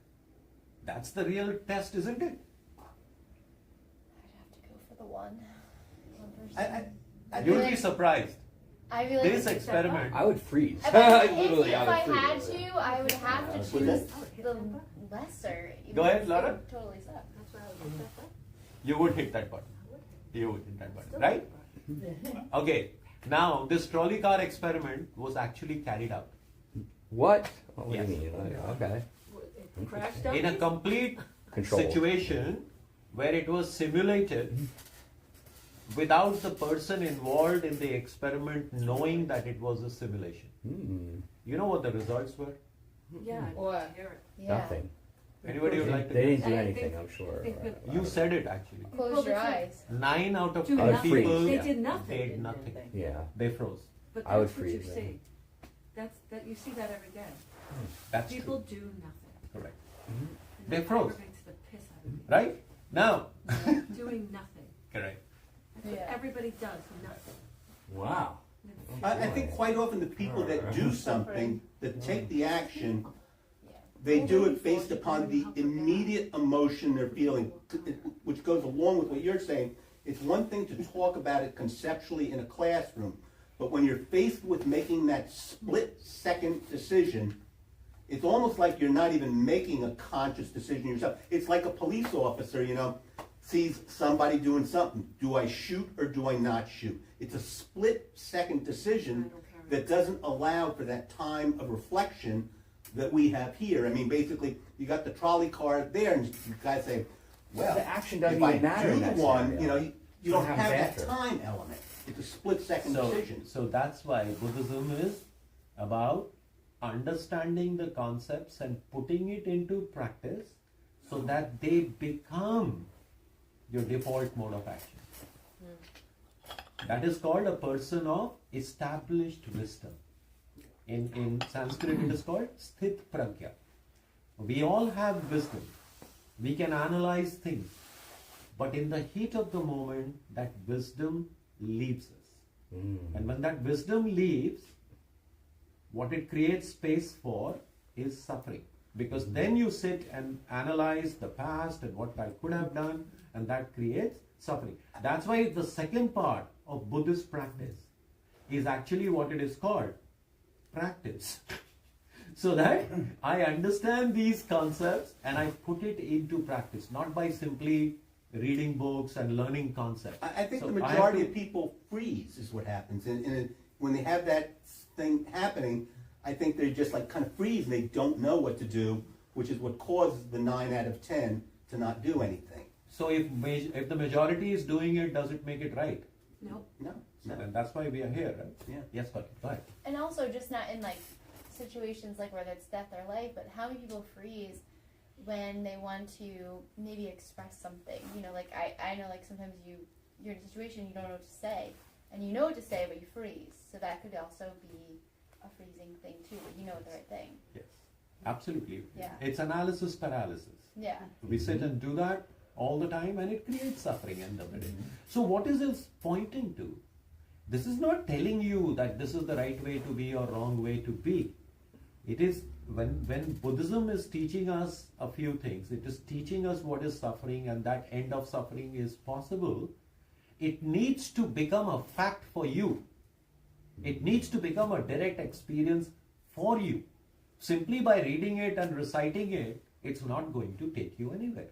Speaker 1: That's the real test, isn't it?
Speaker 5: I'd have to go for the one person.
Speaker 1: You'll
Speaker 5: really-
Speaker 1: be surprised.
Speaker 5: I really
Speaker 1: This experiment,
Speaker 3: I would freeze.
Speaker 5: If
Speaker 3: Literally,
Speaker 5: if I
Speaker 3: would
Speaker 5: had
Speaker 3: freeze.
Speaker 5: to, I would have to
Speaker 3: Yeah.
Speaker 5: choose the lesser. even
Speaker 1: Go ahead,
Speaker 5: if it
Speaker 1: Laura.
Speaker 5: Totally sucks.
Speaker 6: That's why I would look that up.
Speaker 1: you would hit that button. You would hit that button, right? Okay. Now, this trolley car experiment was actually carried out
Speaker 3: What? What
Speaker 1: Yes.
Speaker 3: do you mean? Like, okay.
Speaker 6: It crashed up.
Speaker 1: in a complete
Speaker 3: Control.
Speaker 1: situation where it was simulated without the person involved in the experiment knowing that it was a simulation.
Speaker 3: Hmm.
Speaker 1: You know what the results were?
Speaker 6: Yeah.
Speaker 2: What?
Speaker 5: Yeah.
Speaker 3: Nothing.
Speaker 1: Anybody would like to
Speaker 3: They
Speaker 1: guess?
Speaker 3: didn't do
Speaker 6: I
Speaker 3: anything,
Speaker 6: think-
Speaker 3: I'm sure.
Speaker 6: I think that-
Speaker 1: You said it actually.
Speaker 5: Close
Speaker 6: Well,
Speaker 5: your
Speaker 6: that's
Speaker 5: eyes.
Speaker 1: 9 out of
Speaker 6: Do
Speaker 1: 10
Speaker 6: nothing.
Speaker 1: people
Speaker 6: They
Speaker 3: yeah.
Speaker 6: did nothing.
Speaker 1: did
Speaker 6: didn't
Speaker 1: nothing.
Speaker 6: they?
Speaker 3: Yeah.
Speaker 1: They froze.
Speaker 6: But
Speaker 3: I would
Speaker 6: that's what you
Speaker 3: freeze,
Speaker 6: see. That you see that every day.
Speaker 1: That's
Speaker 6: People
Speaker 1: true.
Speaker 6: do nothing.
Speaker 1: Correct.
Speaker 6: And
Speaker 1: They
Speaker 6: that
Speaker 1: froze.
Speaker 6: aggravates the piss out of me.
Speaker 1: Right? Now.
Speaker 6: Doing nothing.
Speaker 1: Correct.
Speaker 6: That's what
Speaker 5: Yeah.
Speaker 6: everybody does, nothing.
Speaker 3: Wow.
Speaker 7: I think quite often the people that do something, that take the action, they do it based upon the immediate emotion they're feeling, which goes along with what you're saying. It's one thing to talk about it conceptually in a classroom, but when you're faced with making that split-second decision, it's almost like you're not even making a conscious decision yourself. It's like a police officer, sees somebody doing something. Do I shoot or do I not shoot? It's a split-second decision that doesn't allow for that time of reflection that we have here. I mean, basically, you got the trolley car there, and you guys say, well,
Speaker 3: The action doesn't
Speaker 7: if I
Speaker 3: even matter in
Speaker 7: do
Speaker 3: that
Speaker 7: one,
Speaker 3: scenario.
Speaker 7: you don't
Speaker 3: What
Speaker 7: have
Speaker 3: happens
Speaker 7: that
Speaker 3: after?
Speaker 7: time element. It's a split-second
Speaker 1: So,
Speaker 7: decision.
Speaker 1: so that's why Buddhism is about understanding the concepts and putting it into practice so that they become your default mode of action. That is called a person of established wisdom. In Sanskrit it is called sthit pragya. We all have wisdom. We can analyze things. But in the heat of the moment, that wisdom leaves us. And when that wisdom leaves, what it creates space for is suffering. Because then you sit and analyze the past and what I could have done, and that creates suffering. That's why the second part of Buddhist practice is actually what it is called practice. So that I understand these concepts and I put it into practice, not by simply reading books and learning concepts.
Speaker 7: I think
Speaker 1: So
Speaker 7: the
Speaker 1: I have
Speaker 7: majority
Speaker 1: to-
Speaker 7: of people freeze is what happens. And when they have that thing happening, I think they just like kind of freeze and they don't know what to do, which is what causes the 9 out of 10 to not do anything.
Speaker 1: So if the majority is doing it, does it make it right?
Speaker 6: Nope.
Speaker 7: No.
Speaker 1: And that's why we are here, right?
Speaker 7: Yeah.
Speaker 1: Yes, but go ahead.
Speaker 5: And also just not in like situations like whether it's death or life, but how many people freeze when they want to maybe express something? Like I know like sometimes you're in a situation you don't know what to say, and you know what to say but you freeze. So that could also be a freezing thing too. But you know the right thing.
Speaker 1: Yes, absolutely.
Speaker 5: Yeah.
Speaker 1: It's analysis paralysis.
Speaker 5: Yeah.
Speaker 1: We sit and do that all the time and it creates suffering end of the day. So what is this pointing to? This is not telling you that this is the right way to be or wrong way to be. It is when Buddhism is teaching us a few things, it is teaching us what is suffering and that end of suffering is possible. it needs to become a fact for you. It needs to become a direct experience for you. Simply by reading it and reciting it, it's not going to take you anywhere.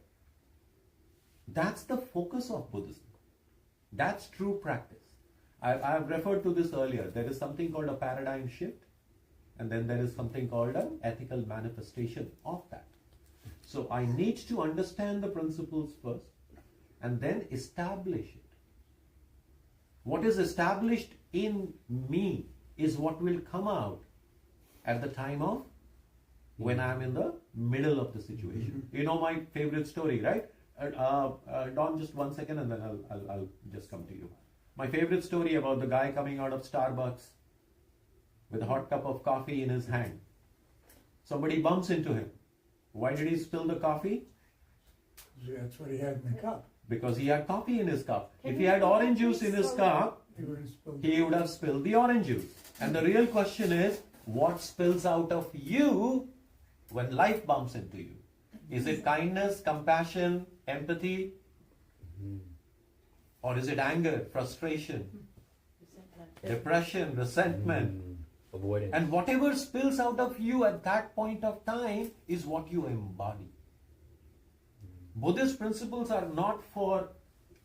Speaker 1: That's the focus of Buddhism. That's true practice. I've referred to this earlier. There is something called a paradigm shift, and then there is something called an ethical manifestation of that. So I need to understand the principles first, and then establish it. What is established in me is what will come out at the time of when I'm in the middle of the situation. You know my favorite story, right? Don, just 1 second and then I'll just come to you. My favorite story about the guy coming out of Starbucks with a hot cup of coffee in his hand. Somebody bumps into him. Why did he spill the coffee?
Speaker 4: That's what he had in the cup.
Speaker 1: Because he had coffee in his cup. If he had orange juice in his cup, he would have spilled the orange juice. And the real question is, what spills out of you when life bumps into you? Is it kindness, compassion, empathy? Or is it anger, frustration, depression, resentment?
Speaker 3: Avoidance.
Speaker 1: And whatever spills out of you at that point of time is what you embody. Buddhist principles are not for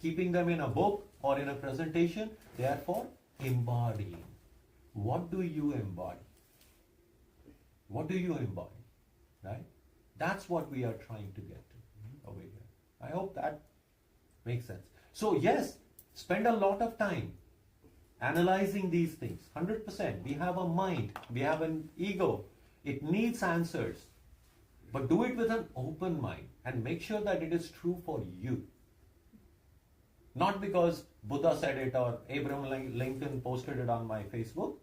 Speaker 1: keeping them in a book or in a presentation. They are for embodying. What do you embody? What do you embody? Right? That's what we are trying to get to over here. I hope that makes sense. So yes, spend a lot of time analyzing these things. 100%. We have a mind. We have an ego. It needs answers. But do it with an open mind and make sure that it is true for you. Not because Buddha said it or Abraham Lincoln posted it on my Facebook,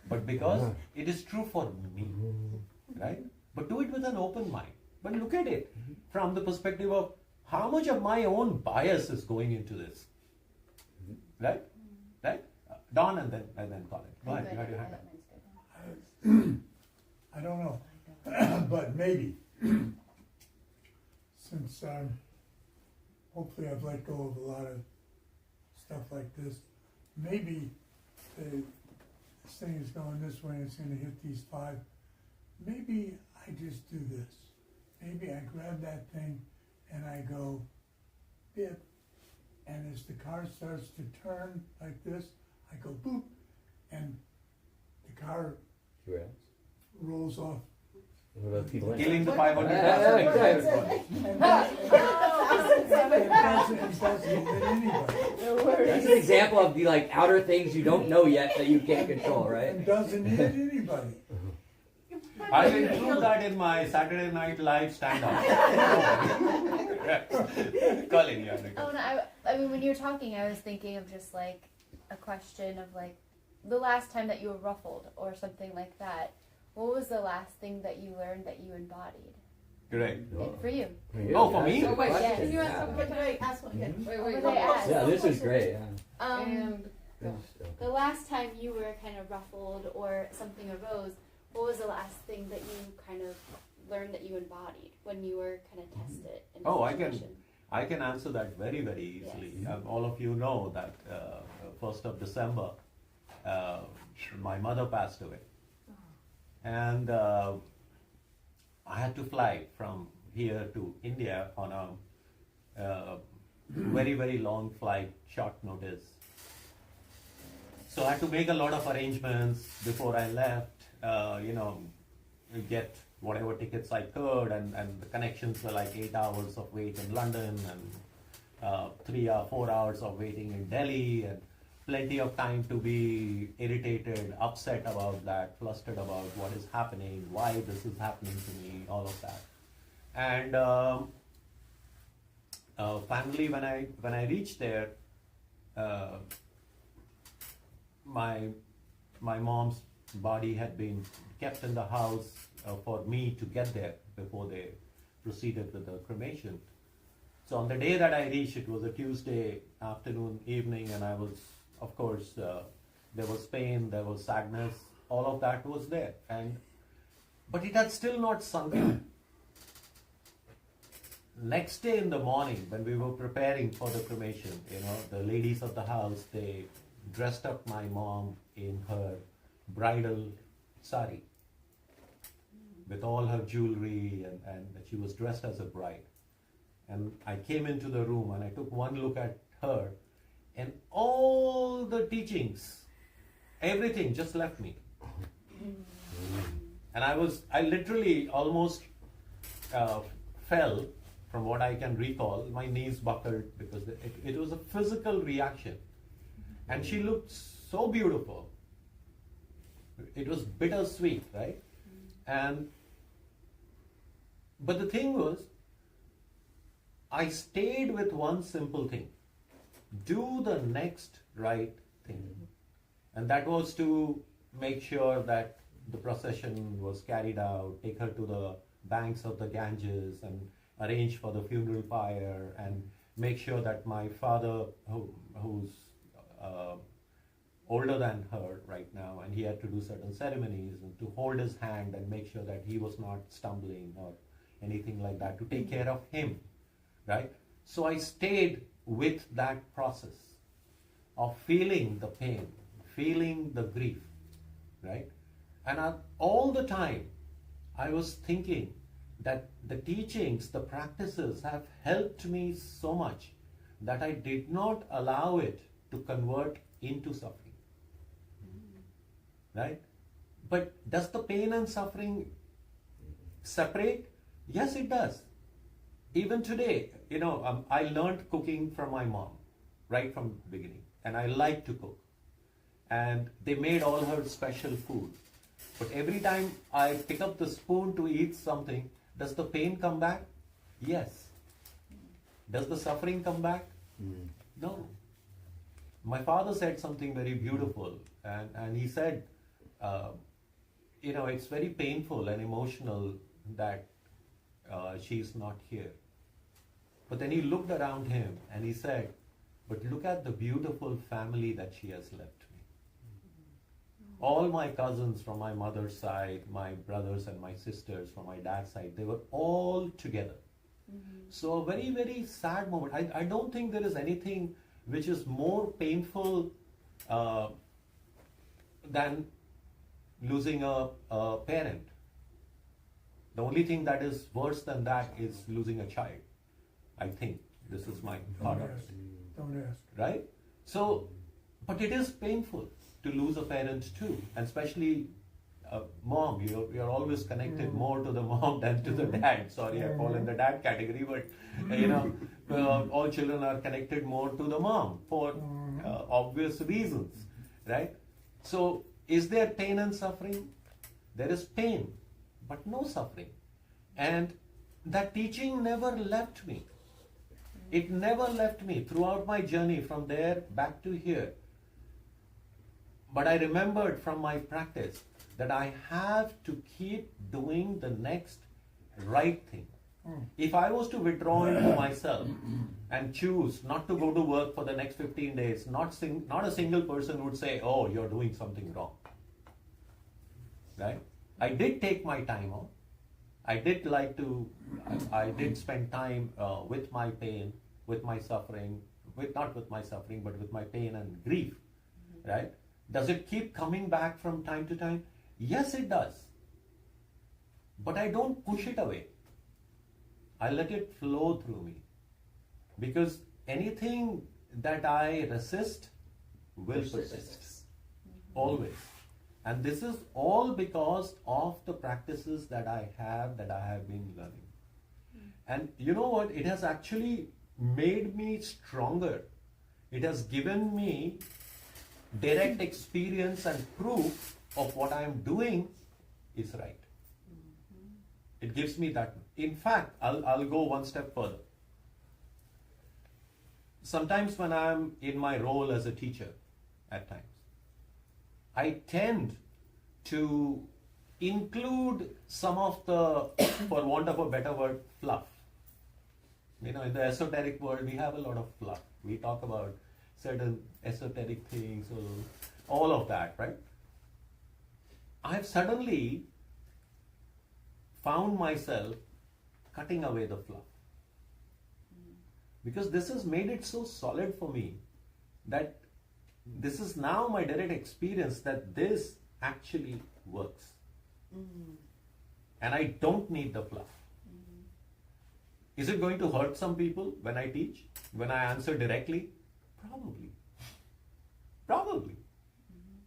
Speaker 1: but because it is true for me. Right? But do it with an open mind. But look at it from the perspective of how much of my own bias is going into this. Right? Right? Don and then Colin. Go ahead. You had your hand up.
Speaker 4: I don't know, but maybe, since hopefully I've let go of a lot of stuff like this, maybe this thing is going this way and it's going to hit these 5. Maybe I just do this. Maybe I grab that thing and I go, bip, and as the car starts to turn like this, I go boop, and the car rolls off.
Speaker 3: What about people in
Speaker 1: Killing the
Speaker 3: it?
Speaker 1: 500
Speaker 4: And it doesn't hit anybody.
Speaker 3: That's an example of the like outer things you don't know yet that you can't control, right?
Speaker 4: It doesn't hit anybody.
Speaker 1: I'll include that in my Saturday Night Live stand-up. Colin, yeah.
Speaker 5: Oh no, I mean when you were talking, I was thinking of just like a question of like the last time that you were ruffled or something like that. What was the last thing that you learned that you embodied?
Speaker 1: Great.
Speaker 5: For you.
Speaker 1: Oh, for me?
Speaker 3: That's a good
Speaker 5: Yes.
Speaker 3: question.
Speaker 6: Can you ask
Speaker 3: Yeah.
Speaker 6: something? Can I ask one again?
Speaker 2: Wait,
Speaker 5: What
Speaker 2: wait,
Speaker 5: did I ask?
Speaker 3: Yeah, this is great. Yeah.
Speaker 2: And
Speaker 5: The last time you were kind of ruffled or something arose, what was the last thing that you kind of learned that you embodied when you were kind of tested in
Speaker 1: Oh,
Speaker 5: a
Speaker 1: I can-
Speaker 5: situation?
Speaker 1: I can answer that very, very easily.
Speaker 5: Yes.
Speaker 1: All of you know that 1st of December, my mother passed away. And I had to fly from here to India on a very, very long flight, short notice. So I had to make a lot of arrangements before I left, get whatever tickets I could, and the connections were like 8 hours of wait in London and 3 or 4 hours of waiting in Delhi, and plenty of time to be irritated, upset about that, flustered about what is happening, why this is happening to me, all of that. And finally, when I reached there, my mom's body had been kept in the house for me to get there before they proceeded with the cremation. So on the day that I reached, it was a Tuesday afternoon, evening, and I was, of course, there was pain, there was sadness, all of that was there. But it had still not sunk in. next day in the morning, when we were preparing for the cremation, the ladies of the house, they dressed up my mom in her bridal sari with all her jewelry, and she was dressed as a bride. And I came into the room and I took one look at her, and all the teachings, everything just left me. And I literally almost fell. From what I can recall, my knees buckled because it was a physical reaction. And she looked so beautiful. It was bittersweet, right? But the thing was, I stayed with one simple thing: do the next right thing. And that was to make sure that the procession was carried out, take her to the banks of the Ganges and arrange for the funeral pyre, and make sure that my father, who's older than her right now, and he had to do certain ceremonies, and to hold his hand and make sure that he was not stumbling or anything like that, to take care of him, right? So I stayed with that process of feeling the pain, feeling the grief, right? And all the time I was thinking that the teachings, the practices have helped me so much that I did not allow it to convert into suffering. Right? But does the pain and suffering separate? Yes, it does. Even today, I learned cooking from my mom right from the beginning, and I like to cook. And they made all her special food. But every time I pick up the spoon to eat something, does the pain come back? Yes. Does the suffering come back? No. My father said something very beautiful, and he said, it's very painful and emotional that she's not here. But then he looked around him and he said, but look at the beautiful family that she has left me. All my cousins from my mother's side, my brothers and my sisters from my dad's side, they were all together. So a very, very sad moment. I don't think there is anything which is more painful than losing a parent. The only thing that is worse than that is losing a child. I think this is my thought.
Speaker 4: Don't ask.
Speaker 1: Right? So, but it is painful to lose a parent too, and especially mom. You're always connected more to the mom than to the dad. Sorry, I fall in the dad category, but all children are connected more to the mom for obvious reasons, right? So, is there pain and suffering? There is pain, but no suffering. And that teaching never left me. It never left me throughout my journey from there back to here. But I remembered from my practice that I have to keep doing the next right thing. If I was to withdraw into myself and choose not to go to work for the next 15 days, not a single person would say, oh, you're doing something wrong. Right? I did take my time off. I did spend time with my pain, with my suffering, not with my suffering, but with my pain and grief, right? Does it keep coming back from time to time? Yes, it does. But I don't push it away. I let it flow through me. Because anything that I resist will persist. Always. And this is all because of the practices that I have been learning. And you know what? It has actually made me stronger. It has given me direct experience and proof of what I am doing is right. It gives me that. In fact, I'll go one step further. Sometimes when I'm in my role as a teacher, at times, I tend to include some of the, for want of a better word, fluff. In the esoteric world, we have a lot of fluff. We talk about certain esoteric things, or all of that, right? I've suddenly found myself cutting away the fluff. Because this has made it so solid for me that this is now my direct experience that this actually works. And I don't need the fluff. Is it going to hurt some people when I teach? When I answer directly? Probably. Probably.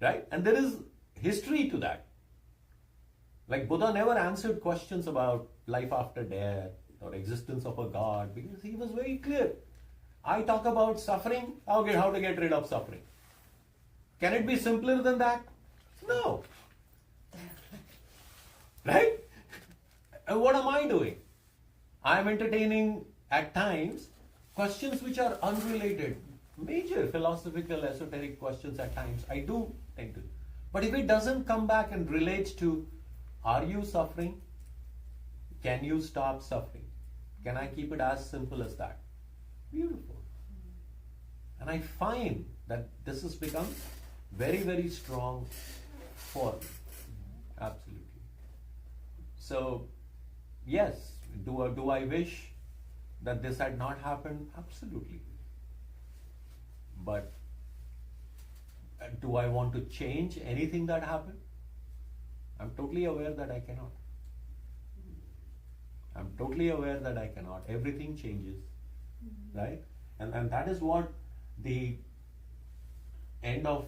Speaker 1: Right? And there is history to that. Like Buddha never answered questions about life after death or existence of a God because he was very clear. I talk about suffering, how to get rid of suffering. Can it be simpler than that? No. Right? And what am I doing? I am entertaining at times questions which are unrelated, major philosophical, esoteric questions at times. I do tend to. But if it doesn't come back and relate to, are you suffering? Can you stop suffering? Can I keep it as simple as that? Beautiful. And I find that this has become very, very strong for me. Absolutely. So, yes, do I wish that this had not happened? Absolutely. But do I want to change anything that happened? I'm totally aware that I cannot. I'm totally aware that I cannot. Everything changes, right? And that is what the end of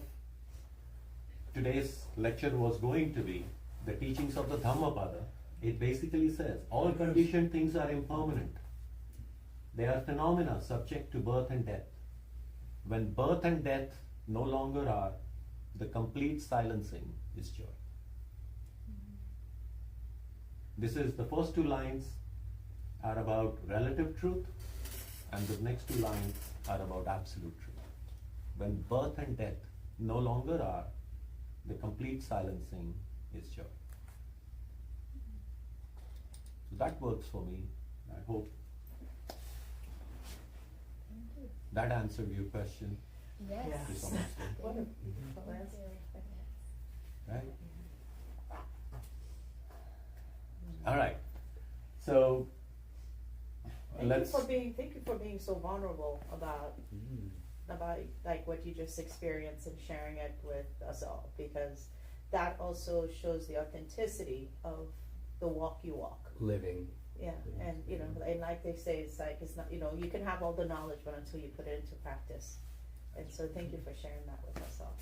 Speaker 1: today's lecture was going to be. The teachings of the Dhammapada. It basically says all conditioned things are impermanent. They are phenomena subject to birth and death. When birth and death no longer are, the complete silencing is joy. This is the first two lines are about relative truth, and the next two lines are about absolute truth. When birth and death no longer are, the complete silencing is joy. So that works for me. I hope that answered your question.
Speaker 5: Yes.
Speaker 1: To some extent.
Speaker 5: Thank you.
Speaker 1: Right? All right. So let's.
Speaker 8: Thank you for being so vulnerable about like what you just experienced and sharing it with us all, because that also shows the authenticity of the walk you walk.
Speaker 3: Living.
Speaker 8: Yeah, and and like they say, it's not, you can have all the knowledge, but until you put it into practice. And so thank you for sharing that with us all.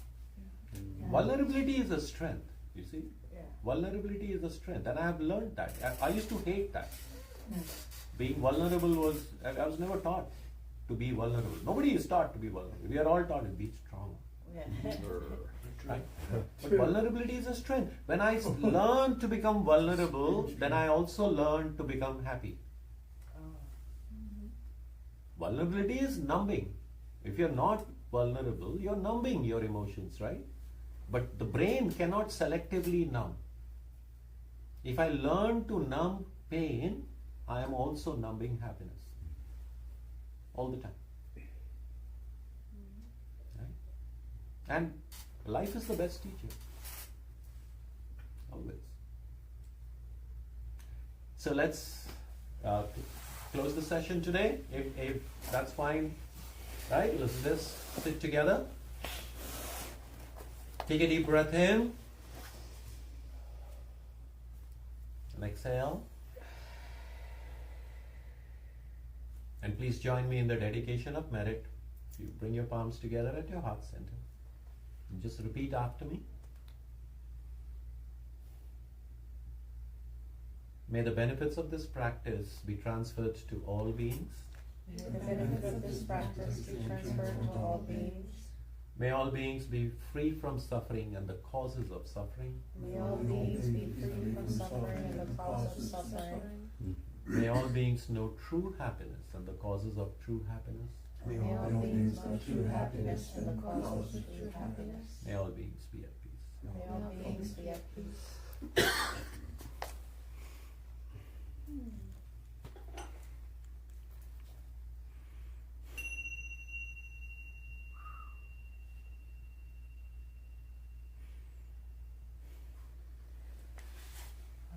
Speaker 1: Vulnerability is a strength, you see.
Speaker 8: Yeah.
Speaker 1: Vulnerability is a strength, and I have learned that. I used to hate that. Being vulnerable I was never taught to be vulnerable. Nobody is taught to be vulnerable. We are all taught to be strong.
Speaker 8: Yeah.
Speaker 1: Right? But vulnerability is a strength. When I learn to become vulnerable, then I also learn to become happy. Vulnerability is numbing. If you're not vulnerable, you're numbing your emotions, right? But the brain cannot selectively numb. If I learn to numb pain, I am also numbing happiness. All the time. Right? And life is the best teacher. Always. So let's close the session today. If that's fine. Right? Let's just sit together. Take a deep breath in. And exhale. And please join me in the dedication of merit. You bring your palms together at your heart center. And just repeat after me. May the benefits of this practice be transferred to all beings.
Speaker 8: May the benefits of this practice be transferred to all beings.
Speaker 1: May all beings be free from suffering and the causes of suffering.
Speaker 8: May all beings be free from suffering and the causes of suffering.
Speaker 1: May all beings know true happiness and the causes of true happiness.
Speaker 8: May all beings know true happiness and the causes of true happiness.
Speaker 1: May all beings be at peace.
Speaker 8: May all beings be at peace.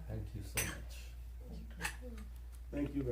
Speaker 1: Thank you so much.
Speaker 9: Thank you very